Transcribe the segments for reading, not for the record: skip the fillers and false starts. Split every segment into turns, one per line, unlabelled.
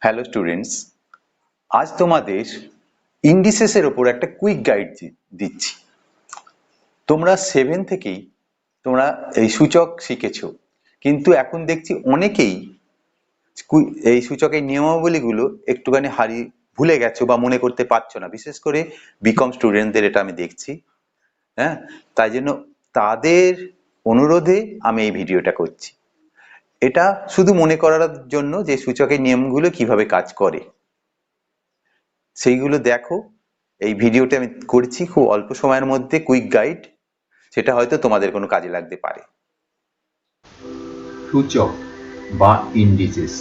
Hello students, আজ তোমাদের ইন্ডিসেসের ওপর একটা কুইক গাইড দিচ্ছি। তোমরা 7 থেকেই তোমরা এই সূচক শিখেছো, কিন্তু এখন দেখছি অনেকেই এই সূচকের নিয়মাবলীগুলো একটুখানি ভুলে গেছো বা মনে করতে পারছো না। বিশেষ করে বিকম স্টুডেন্টদের এটা আমি দেখছি। হ্যাঁ, তাই জন্য তাদের অনুরোধে আমি এই ভিডিওটা করছি। এটা শুধু মনে করার জন্য যে সূচকের নিয়মগুলো কিভাবে কাজ করে সেইগুলো দেখো। এই ভিডিওটা আমি করছি খুব অল্প সময়ের মধ্যে, কুইক গাইড, সেটা হয়তো তোমাদের কোনো কাজে লাগতে পারে।
সূচক বা ইন্ডিসেস।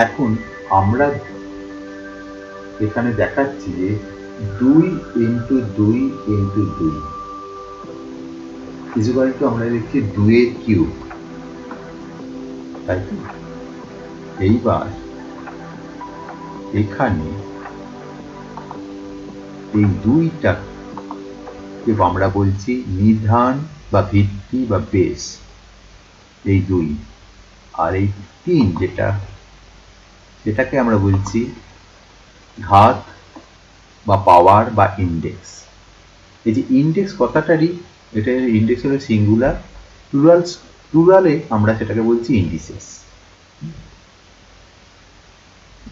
এখন আমরা এখানে দেখাচ্ছি যে 2 ইন্টু 2 ইন্টু 2 ইকুয়াল টু আমরা লিখছি 2 এর কিউব, তাই তো? এইবার এখানে এই 2টাকে আমরা বলছি নিধান বা ভিত্তি বা বেস, এই 2। আর এই 3 যেটাকে আমরা বলছি ঘাত বা পাওয়ার বা ইন্ডেক্স। এই যে ইন্ডেক্স কথাটারই, এটা ইন্ডেক্স হলো সিঙ্গুলার, প্লুরালে আমরা সেটাকে বলছি ইন্ডিসেস।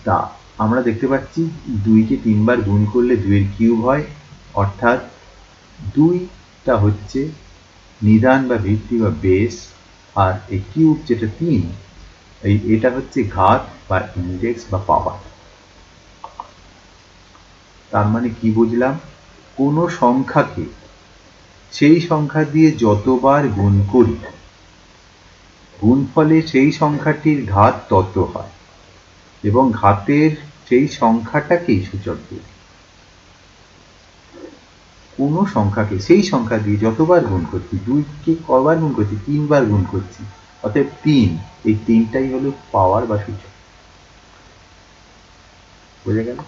তা আমরা দেখতে পাচ্ছি 2কে 3 বার গুণ করলে 2 এর কিউব হয়, অর্থাৎ 2টা হচ্ছে নিদান বা ভিত্তি বা বেস, আর এই কিউব যেটা 3, এটা হচ্ছে ঘাত বা ইন্ডেক্স বা পাওয়ার। তার মানে কি বুঝলাম? কোনো সংখ্যাকে সেই সংখ্যা দিয়ে যতবার গুণ করি গুণফলে সেই সংখ্যাটির ঘাত তত হয়, এবং ঘাতের সেই সংখ্যাটাকেই সূচক বলি। কোনো সংখ্যাকে সেই সংখ্যা দিয়ে যতবার গুণ করছি, 2কে কবার গুণ করছি? 3 বার গুণ করছি, অতএব 3, এই 3টাই হলো পাওয়ার বা সূচক। বোঝা গেল?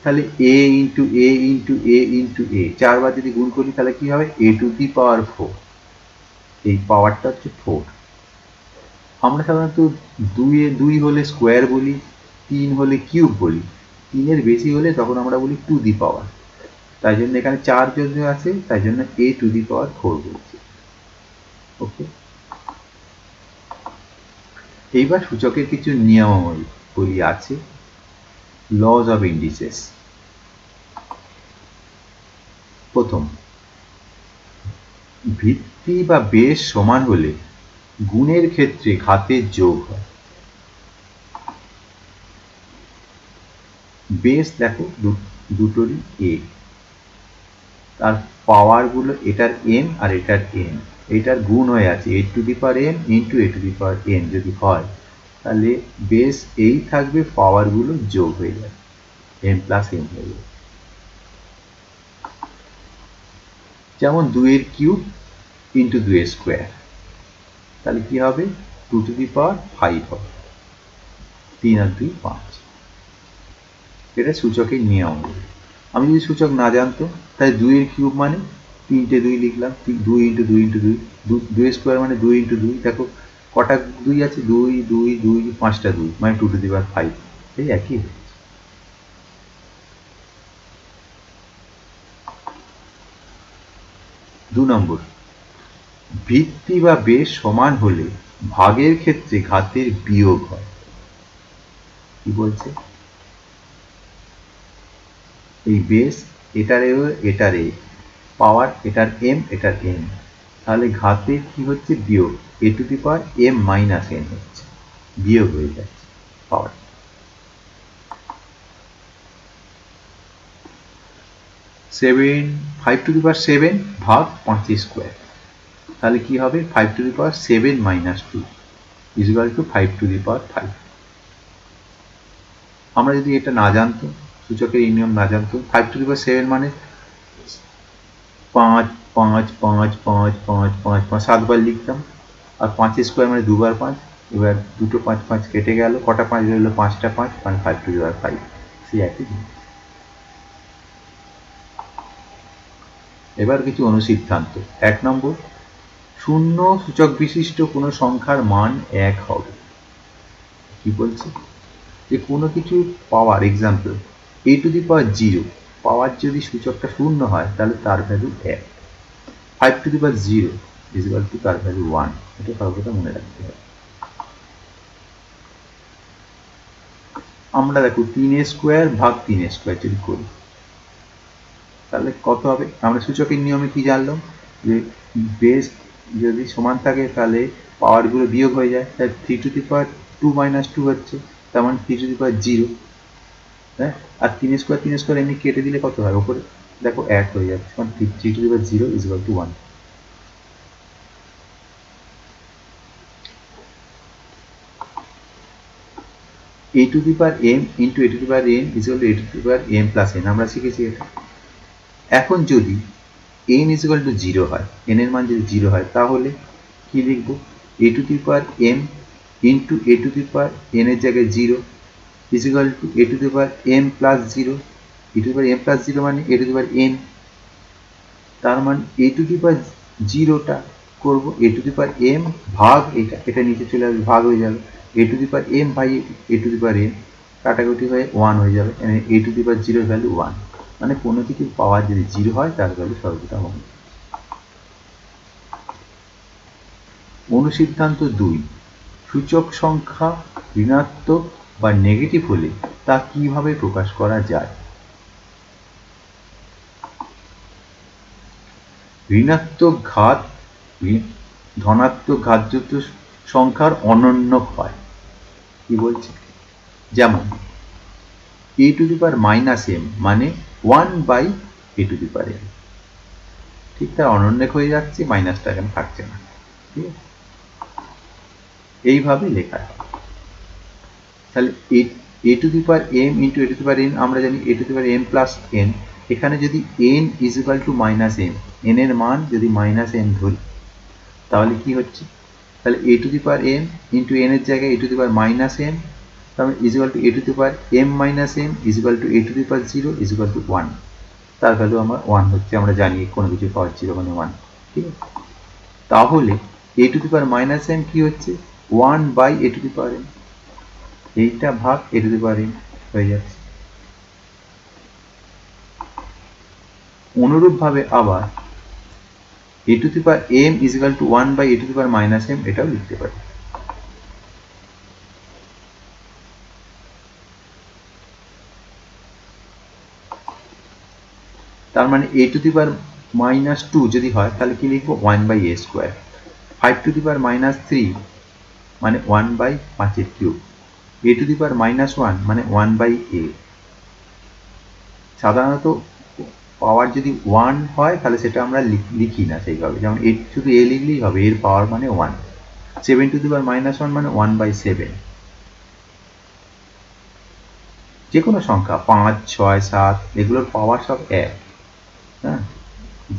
তাহলে a into a into a into a 4 বার যদি গুণ করি তাহলে কি হবে? a টু দি পাওয়ার 4। এই পাওয়ারটা হচ্ছে 4। আমরা সাধারণত 2 হলে স্কোয়ার বলি, 3 হলে কিউব বলি, 3-এর বেশি হলে তখন আমরা বলি টু দি পাওয়ার। তাই জন্য এখানে 4 যদি আছে, তাই জন্য a টু দি পাওয়ার 4 বলছি। ওকে, এইবার সূচকের কিছু নিয়মাবলী আছে, লজ অফ ইন্ডিসেস। প্রথম, ভিত্তি বা বেস সমান হলে গুণের ক্ষেত্রে ঘাতের যোগ হয়। বেস দেখো দুটোরই a, তার পাওয়ার গুলো এটার n আর এটার n, এটার গুণ হয়ে আছে a to the power n into a to the power n যদি হয়, তাহলে বেস এই থাকবে, পাওয়ার গুলো যোগ হয়ে যাবে, m প্লাস n হয়ে যাবে। যেমন 2 এর কিউব ইন্টু 2 এর স্কোয়ার, তাহলে কি হবে? 2 টু দি পাওয়ার 5 হবে, 3 আর 2 5। এটা সূচকের নিয়ম। আমি যদি সূচক না জানতো, তাহলে 2 এর কিউব মানে 3টে 2 লিখলাম, 2 ইন্টু 2 ইন্টু 2, 2 এর স্কোয়ার মানে 2 ইন্টু 2, দেখো কটা 2 আছে? 2 2 2, 5টা 2 মানে 2 টু দি পাওয়ার 5। এই একই। 2 নম্বর, ভিত্তি বা বেস সমান হলে ভাগের ক্ষেত্রে ঘাতের বিয়োগ হয়। কি বলছে? এই বেস এটার এটার এ, পাওয়ার এটার m এটার n, তাহলে ঘাতে কি হচ্ছে? বিয়োগ, a to the power m minus n হচ্ছে, বিয়োগ হয়ে যাচ্ছে পাওয়ার। 5 টু দি পাওয়ার 7 ভাগ 5 স্কোয়ার, তাহলে কি হবে? 5 to the power 7 minus 2 equal to 5 to the power 5। আমরা যদি এটা না জানতাম, সূচকের এই নিয়ম না জানতাম, 5 টু দি পাওয়ার 7 মানে 5 5 5 5 5 5 5 7 বার লিখতাম, আর 5 স্কোয়ার মানে 2 বার 5। এবার দুটো 5 5 কেটে গেল, কটা 5 রইল? 5টা 5, মানে 5 টু দি পাওয়ার 5। সেই একই জিনিস। এবার কিছু অনুসিদ্ধান্ত। 1 নম্বর, শূন্য সূচক বিশিষ্ট কোনো সংখ্যার মান 1 হবে। কি বলছে যে কোনো কিছু পাওয়ার এক্সাম্পল a টু দি পাওয়ার 0 পাওয়ার যদি সূচকটা শূন্য হয় তাহলে তার value 1, 5 to the power 0 is equal two তার ভ্যালু 1। এটা সর্বদা মনে রাখতে হবে। আমরা দেখো 3a স্কোয়ার ভাগ 3a স্কোয়ার যদি করি তাহলে কত হবে? আমরা সূচকের নিয়মে কি জানলাম যে বেস যদি সমান থাকে তাহলে পাওয়ারগুলো বিয়োগ হয়ে যায়, তাই 3 টু দি পাওয়ার 2 মাইনাস 2 হচ্ছে, তার মানে 3 টু দি পাওয়ার 0। হ্যাঁ, আর 3 স্কোয়ার এমনি কেটে দিলে কত হয়? ওপরে দেখো 1 হয়ে যাচ্ছে, কারণ 3 to the power 0 is equal to 1। a to the power m into a to the power n is equal two a to the power m plus n, আমরা শিখেছি এটা। এখন যদি n ইজ ইকুয়াল টু 0 হয়, n এর মান যদি 0 হয় তাহলে কি লিখবো? a to the power m into a to the power n এর জায়গায় 0 is equal two a to the power m plus 0। a to the power m plus 0 মানে a to the power n, তার মানে a to the পাওয়ার 0টা করবো a to the power m ভাগ এটা নিচে চলে আসবে, ভাগ হয়ে যাবে a to the power m by a to the power n, কাটাকুটি হয়ে 1 হয়ে যাবে, a টু দি পাওয়ার 0 এর ভ্যালু 1। মানে কোনো কিছু পাওয়ার যদি 0 হয় তার ভ্যালু সর্বদা 1। অনুসিদ্ধান্ত 2, সূচক সংখ্যা ঋণাত্মক বা নেগেটিভ হলে তা কিভাবে প্রকাশ করা যায়? ঋণাত্মক ঘাত ধনাত্মক ঘাতযুক্ত সংখ্যার অনন্য হয়। কি বলছে? যেমন a to the power minus m মানে 1 by a to the power m, ঠিক তার অনন্যক হয়ে যাচ্ছে, মাইনাসটা এখানে থাকছে না। ঠিক আছে, এইভাবে লেখা হয়। তাহলে a to the power m into a to the power n, আমরা জানি a to the power m plus n। এখানে যদি n is equal two minus m, n এর মান যদি মাইনাস m ধরি তাহলে কি হচ্ছে? তাহলে a to the power m into n এর জায়গায় a to the power minus m, তাহলে is equal two a to the power m minus m is equal two a to the power 0 is equal to 1। তার value আমার 1 হচ্ছে, আমরা জানি কোনো কিছু পাওয়ার 0 মানে 1। ঠিক আছে, তাহলে a to the power minus m কি হচ্ছে? 1 by a to the power m, এইটা ভাগ a to the power m হয়ে যাচ্ছে। অনুরূপভাবে আবার a to the power m is equal to 1 by a to the power minus m এটাও লিখতে পারি। তার মানে a to the power minus 2 যদি হয় তাহলে কি লিখবো? 1 by a square. 5 to the power minus 3 মানে 1 বাই 5 এর cube. a to the power minus 1 মানে 1 বাই a। সাধারণত পাওয়ার যদি 1 হয় তাহলে সেটা আমরা লিখি না সেইভাবে, যেমন শুধু a লিখলেই হবে, এর পাওয়ার মানে 1। 7 টু দি পাওয়ার মাইনাস 1 মানে 1 বাই 7। যে কোনো সংখ্যা 5, 6, 7 এগুলোর পাওয়ার সব 1। হ্যাঁ,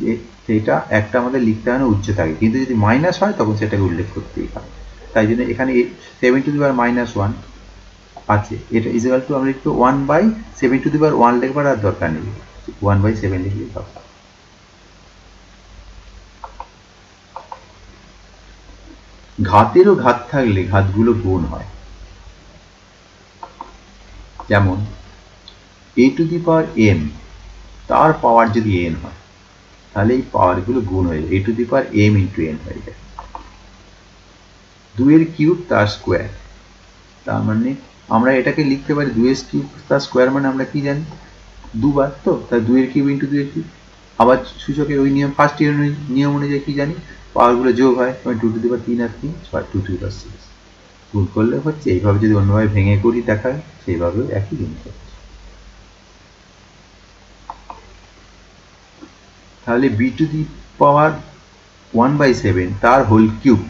যে সেটা একটা আমাদের লিখতে হয় না উচ্চতাকে, কিন্তু যদি মাইনাস হয় তখন সেটাকে উল্লেখ করতেই হয়। তাই জন্য এখানে 7 টু দি পাওয়ার মাইনাস 1 আছে, এটা ইজ ইকুয়াল টু আমরা লিখবো 1 বাই 7 টু দি পাওয়ার 1 লিখবার আর দরকার নেই, 1 বাই 7 লিখলেই হবে। ঘাতেরও ঘাত থাকলে ঘাতগুলো গুণ হয়। যেমন a to the power m তার পাওয়ার যদি n হয় তাহলে এই পাওয়ারগুলো গুণ হয়ে যায়, a to the power m into n হয়ে যায়। 2 এর কিউব তার স্কোয়ার, তার মানে আমরা এটাকে লিখতে পারি 2 এর কিউব তার স্কোয়ার মানে আমরা কি জানি? দুবার, তো তাই 2 এর কিউব ইন্টু 2 এর কিউব। আবার সূচকের ওই নিয়ম, ফার্স্ট ইয়ার নিয়ম অনুযায়ী কি জানি? পাওয়ারগুলো যোগ হয়, 2 to the power 3 R 3 6, 2 to the পাওয়ার 6। গুণ করলে হচ্ছে, এইভাবে যদি অন্যভাবে ভেঙে করি দেখায় সেইভাবেও একই জিনিস হচ্ছে। তাহলে b to the power 1 by 7 তার হোল কিউব,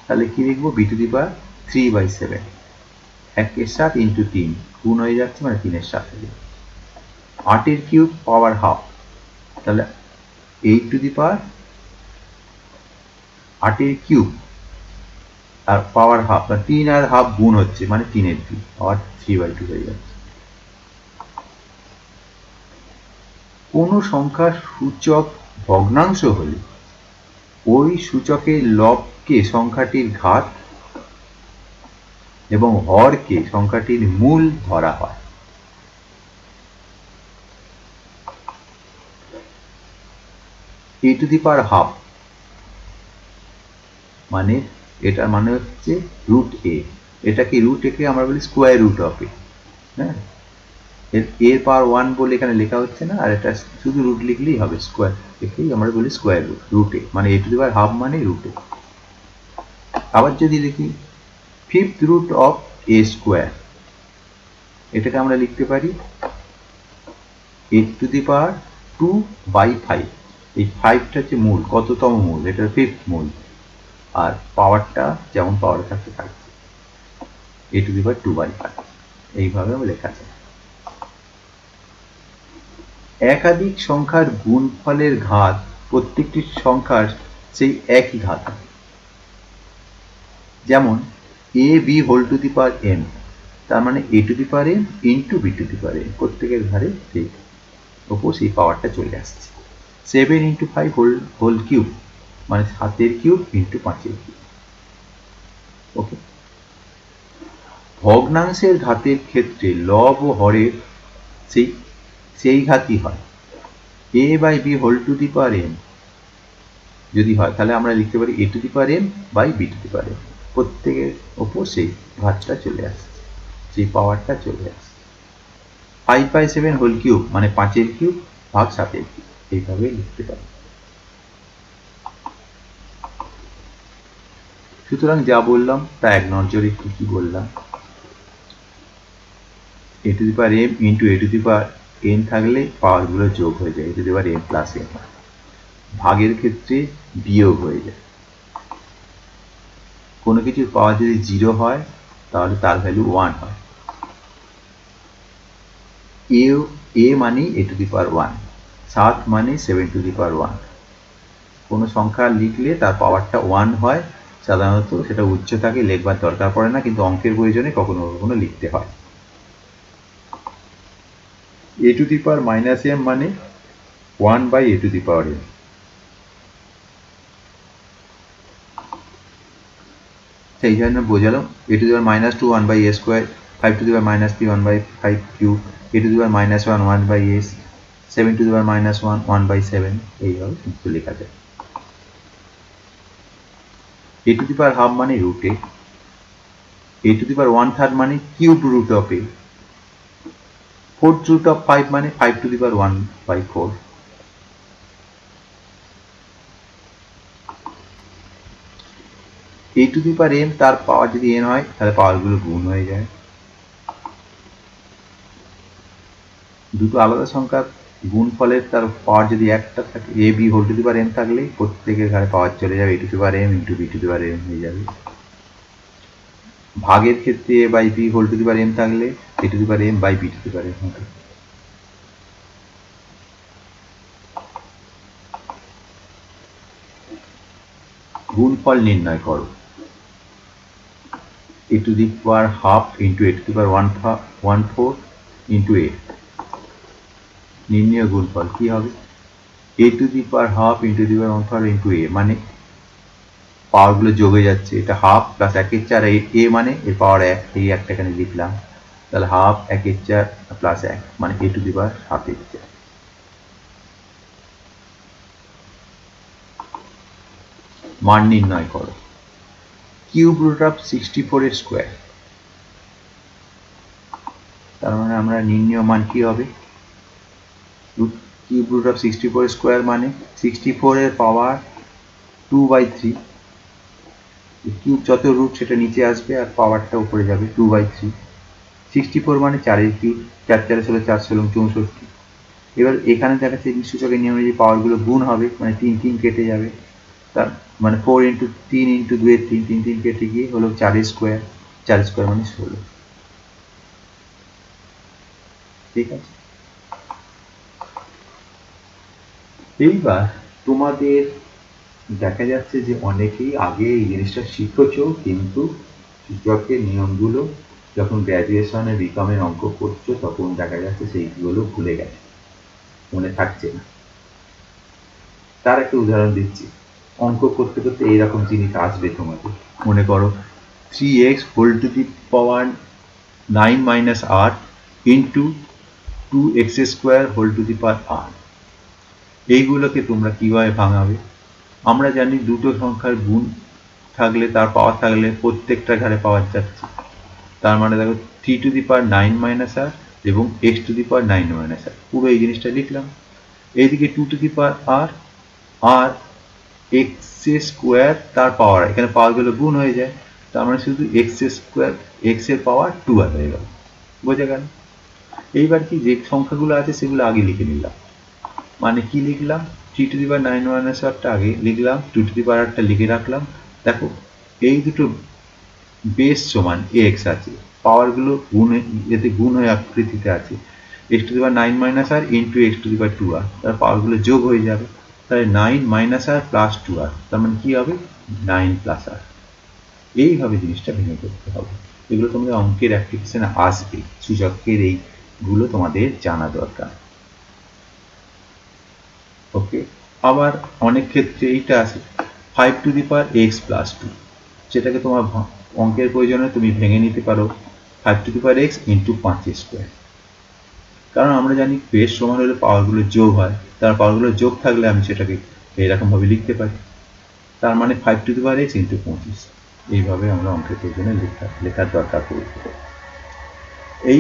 তাহলে কি লিখবো? b to the power 3 by 7, 1 এর 7 ইন্টু 3 গুণ হয়ে যাচ্ছে, মানে 3 এর 7 হয়ে যাচ্ছে। 8 এর কিউব পাওয়ার হাফ, তাহলে 8 টু দি পাওয়ার 8 এর কিউব আর পাওয়ার হাফ, 3 আর হাফ গুণ হচ্ছে মানে 3 এর কিউব, পাওয়ার 3 বাই 2 হয়ে যাচ্ছে। কোন সংখ্যার সূচক ভগ্নাংশ হলে ওই সূচকের লবকে সংখ্যাটির ঘাত এবং হরকে সংখ্যাটির মূল ধরা হয়। a to the power half মানে এটার মানে হচ্ছে রুট এ, এটাকে রুট একে আমরা বলি স্কোয়ার রুট অফ এ। হ্যাঁ, এর পাওয়ার 1 বলে এখানে লেখা হচ্ছে না, আর এটা শুধু রুট লিখলেই হবে, স্কোয়ার একেই আমরা বলি স্কোয়ার রুট, রুট এ মানে a to the power half মানে রুট এ। আবার যদি দেখি fifth root of a square, এটাকে আমরা লিখতে পারি a টু দি পাওয়ার 2/5। এই 5টা হচ্ছে মূল, কততম মূল, এটা ফিফথ মূল, আর পাওয়ারটা যেমন পাওয়ার থাকতে থাকছে a টু দি পাওয়ার 2/5, এইভাবে লেখা যায়। একাধিক সংখ্যার গুণফলের ঘাত প্রত্যেকটি সংখ্যার সেই একই ঘাত, যেমন a b whole to the power n, তার মানে a to the power n into b to the power n, প্রত্যেকের ঘাড়ে সেই ওপর সেই পাওয়ারটা চলে আসছে। 7 ইন্টু 5 হোল কিউব মানে 7 কিউব ইন্টু 5 কিউব। ওকে, ভগ্নাংশের ঘাতের ক্ষেত্রে লব ও হরের সেই ঘাতই হয়। a by b whole to the power n যদি হয় তাহলে আমরা লিখতে পারি a to the power n by b to the power n, প্রত্যেকের ওপর সেই ঘাতটা চলে আসছে, সেই পাওয়ারটা চলে আসছে। 5/7 হোল কিউব মানে 5 কিউব ভাগ 7 কিউব, এইভাবে লিখতে পারি। সুতরাং যা বললাম তা এক নজরে কি বললাম, a to the power m into a to the power n থাকলে পাওয়ারগুলো যোগ হয়ে যায়, a to the power m plus n। ভাগের ক্ষেত্রে বিয়োগ হয়ে যায়। কোনো কিছুর পাওয়ার যদি 0 হয় তাহলে তার ভ্যালু 1 হয়। a মানে a টু দি পাওয়ার 1, 7 মানে 7 টু দি পাওয়ার 1। কোনো সংখ্যা লিখলে তার পাওয়ারটা 1 হয়, সাধারণত সেটা উচ্চ থাকে, লেখবার দরকার পড়ে না, কিন্তু অঙ্কের প্রয়োজনে কখনো কখনো লিখতে হয়। a to the power minus m মানে 1 by a to the power m। সেই জন্য বোঝালাম a to the power minus 2 1 by a square, 5 to the power minus 3 1 by 5 cube, a to the power minus 1 1 by s, 7 to the power minus 1 1 by 7, এইভাবে কিন্তু লেখা যায়। a to the power half মানে root A, a to the power 1/3 মানে cube root of a, 4th root of 5 মানে 5 to the power 1/4। a to the power m তার পাওয়ার যদি n হয় তাহলে পাওয়ারগুলো গুণ হয়ে যায়। দুটো আলাদা সংখ্যার গুণফলের তার পাওয়ার যদি একটা থাকে, a b whole to the power m থাকলে প্রত্যেকের ঘরে পাওয়ার চলে যাবে, a to the power m into b to the power m হয়ে যাবে। ভাগের ক্ষেত্রে a by b whole to the power m থাকলে a to the power m by b to the power m হবে। গুণফল নির্ণয় করো। a to the power half into a to the power 1/4 into a, নির্ণয় গুণফল কি হবে, a to the power half into the power 1/4 into a মানে পাওয়ারগুলো যোগে যাচ্ছে, এটা হাফ প্লাস 1/4, a মানে এর পাওয়ার 1, এই একটা এখানে লিখলাম, তাহলে হাফ 1/4 প্লাস 1 মানে a to the power 7/4। মান নির্ণয় করো। কিউব রুট অফ 64 এর স্কোয়ার, তার মানে আমরা নির্ণয় মান কি হবে, কিউব রুট অফ 64 স্কোয়ার মানে 64 এর পাওয়ার 2/3, কিউব যত রুট সেটা নিচে আসবে আর পাওয়ারটা উপরে যাবে 2/3। 64 মানে 4 কিউব, 4 4 16 4 16 64। এবার এখানে দেখাচ্ছে সূচকের নিয়ম অনুযায়ী পাওয়ারগুলো গুণ হবে, মানে 3 3 কেটে যাবে, তার মানে 4 ইন্টু 3 ইন্টু 2 এর 3 3 3 কেটে গিয়ে হলো 4 স্কোয়ার, 4 স্কোয়ার মানে 16। ঠিক আছে, এইবার তোমাদের দেখা যাচ্ছে যে অনেকেই আগে এই জিনিসটা শিখেছো, কিন্তু সূচকের নিয়মগুলো যখন গ্র্যাজুয়েশনে বিকমের অঙ্ক করছো তখন দেখা যাচ্ছে সেইগুলো ভুলে গেছে, মনে থাকছে না। তার একটা উদাহরণ দিচ্ছি। অঙ্ক করতে করতে এইরকম জিনিস আসবে তোমাদের। মনে করো 3x whole to the power 9 minus r into 2x square whole to the power r। এইগুলোকে তোমরা কিভাবে ভাঙাবে? আমরা জানি দুটো সংখ্যার গুণ থাকলে, তার পাওয়ার থাকলে প্রত্যেকটা ঘরে পাওয়ার যাচ্ছে। তার মানে দেখো 3 to the power 9 minus r এবং x to the power 9 minus r, পুরো এই জিনিসটা লিখলাম। এইদিকে 2 টু দি পাওয়ার r আর x স্কোয়ার তার পাওয়ার, এখানে পাওয়ারগুলো গুণ হয়ে যায়, তার মানে শুধু x স্কোয়ার, x এর পাওয়ার 2r হয়ে গেল। বোঝা গেল? এইবার কি যে সংখ্যাগুলো আছে সেগুলো আগে লিখে নিলাম। মানে কি লিখলাম? 3 টু দি পাওয়ার 9 মাইনাস rটা আগে লিখলাম, 2 টু দি পাওয়ার rটা লিখে রাখলাম। দেখো এই দুটো বেস সমান x আছে, পাওয়ারগুলো গুণ, এতে গুণ হয়ে আকৃতিতে আছে। x to the power 9 minus r into x to the power 2r, তার পাওয়ারগুলো যোগ হয়ে যাবে। তাহলে 9 মাইনাস r প্লাস 2r, তার মানে কি হবে? 9 প্লাস r। এইভাবে জিনিসটা ভেঙে করতে হবে। এগুলো তোমাদের অঙ্কের অ্যাপ্লিকেশনে আসবে, সূচকের এইগুলো তোমাদের জানা দরকার। ওকে, আবার অনেক ক্ষেত্রে এইটা আছে 5 to the power x plus 2, যেটাকে তোমার অঙ্কের প্রয়োজনে তুমি ভেঙে নিতে পারো 5 to the power x into 5 square. কারণ আমরা জানি বেস সমান হলে পাওয়ারগুলো যোগ হয়, তার পাওয়ারগুলো যোগ থাকলে আমি সেটাকে এইরকম ভাবে লিখতে পারি। তার মানে 5 to the power x into 25। এইভাবে আমরা অঙ্কের প্রয়োজনে লেখার দরকার পড়বে। এই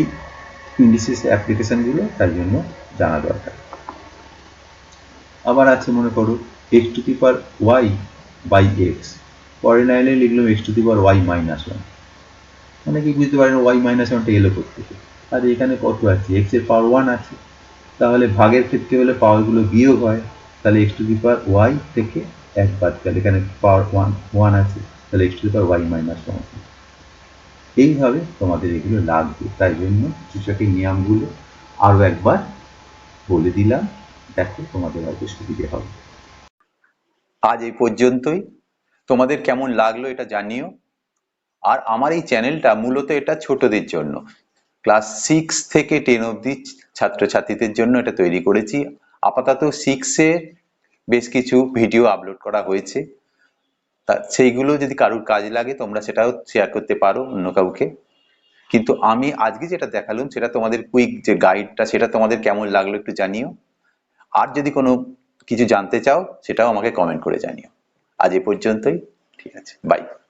ইন্ডিসিস অ্যাপ্লিকেশনগুলো তার জন্য জানা দরকার। আবার আছে মনে করো x to the power y by x, পরের লাইনে লিখলাম x to the power y minus 1। অনেকেই বুঝতে পারেন y মাইনাস 1টা এলো করতে, আর এখানে কত আছে? x এর পাওয়ার 1 আছে, তাহলে ভাগের ক্ষেত্রে হলে পাওয়ারগুলো বিয়োগ হয়, তাহলে x to the power y থেকে 1 বাদ গেলে এখানে পাওয়ার 1 আছে, তাহলে x to the power y minus 1। এইভাবে তোমাদের এগুলো লাগবে, তাই জন্য সূচকের নিয়মগুলো আরো একবার বলে দিলাম, দেখো তোমাদের হয়তো সুবিধে হবে।
আজ এই পর্যন্তই। তোমাদের কেমন লাগলো এটা জানিও। আর আমার এই চ্যানেলটা মূলত এটা ছোটদের জন্য, ক্লাস 6 থেকে 10 অবধি ছাত্রছাত্রীদের জন্য এটা তৈরি করেছি। আপাতত 6-এর বেশ কিছু ভিডিও আপলোড করা হয়েছে, সেইগুলো যদি কারুর কাজে লাগে তোমরা সেটাও শেয়ার করতে পারো অন্য কাউকে। কিন্তু আমি আজকে যেটা দেখালাম সেটা তোমাদের কুইক যে গাইডটা, সেটা তোমাদের কেমন লাগলো একটু জানিও। আর যদি কোনো কিছু জানতে চাও সেটাও আমাকে কমেন্ট করে জানিও। আজ এই পর্যন্তই, ঠিক আছে, বাই।